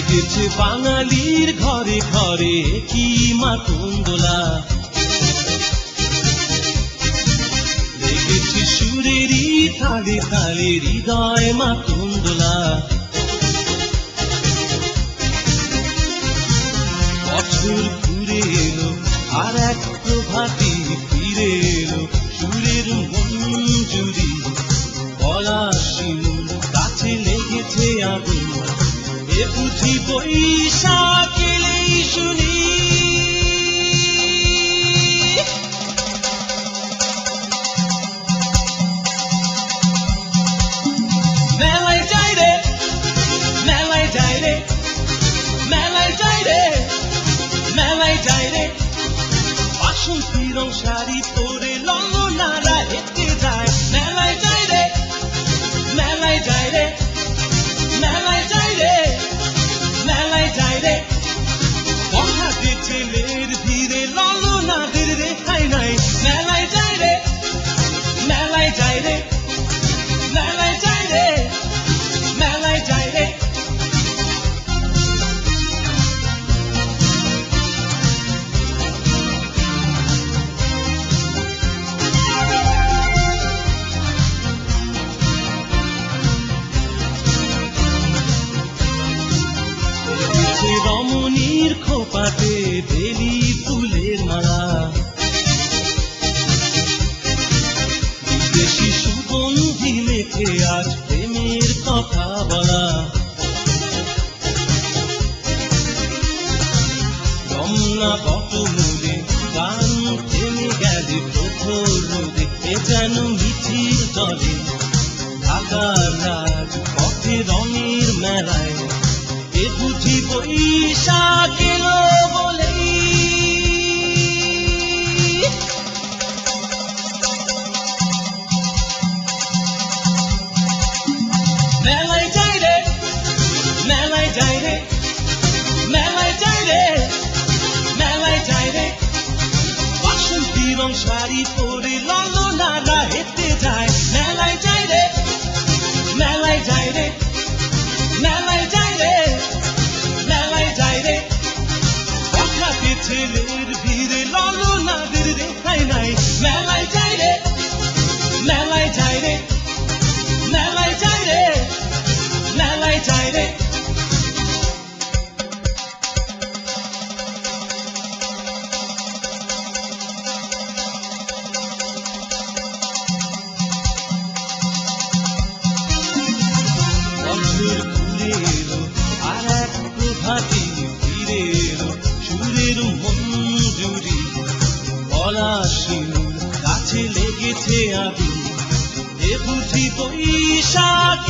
লেগেছে বাঙালির ঘরে ঘরে কি মাতঙ্গলা, লেগেছে সুরেরই তালে তালে হৃদয় মাতঙ্গলা। বছর ঘুরে এলো আর এক প্রভাতী ফিরে এলো, সুরের মঞ্জুরি গলা শিমুল কাছে লেগেছে আগুন, এ বুঝি বৈশাখ এলেই শুনি। মেলায় যাই রে, মেলায় যাই রে, মেলায় যাই রে, মেলায় যাই রে, বাসন্তী রং শাড়ি পরে ললনারা হেঁটে যায়। মেলায় যাই রে, মেলায় যাই রে, মেলায় যাই রে, মেলায় যাই রে, বড়হাটে ছেলের ভিড়ে ললনাদের রেখাই নাই। মেলায় যাই রে, মেলায় যাই রে, মেলায় যাই রে, মেলায় যাই রে। রমণীর খোপাতে বেলি ফুলের মালা, বিদেশি সুগন্ধি মেখে আজ প্রেমের কথা বলা। রমনা বটমূলে গান থেমে গেলে প্রখর রোদে, এ যেন মিছিল জলে ঢাকার রাজ পথে রঙের মেলায়, এ বুঝি বৈশাখ এলো বলেই। মেলায় যাই রে, মেলায় যাই রে, মেলায় যাই রে, মেলায় যাই রে, বাসন্তী রং শাড়ি পরে ললনারা হেঁটে যায়। মেলায় যাই রে, মেলায় যাই রে, মেলায় যাই রে, মেলায় যাই রে, বড়হাটে ছেলের ভিড়ে ললনাদের রেখাই নাই। মেলায় যাই রে, মেলায় যাই রে, মেলায় যাই রে, মেলায় যাই রে। বছর ঘুরে এলো আর এক প্রভাতী ফিরে এলো, সুরের মঞ্জুরি গলা শিমুল কাছে লেগেছে আগুন, এ বুঝি বৈশাখ